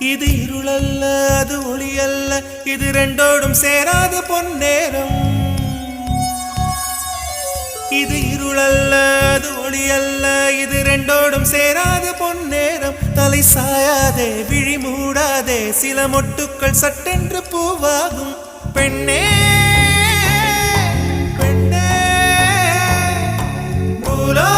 இது இருளல்ல அது ஒளியல்ல இது ரெண்டோடும் சேராத பொன்னேரம் இது இருளல்ல அது ஒளியல்ல இது ரெண்டோடும் சேராத பொன்னேரம் தலை சாயாதே விழி மூடாதே சில மொட்டுக்கள் சட்டென்று பூவாகும் பெண்ணே பெண்ணே பூலோ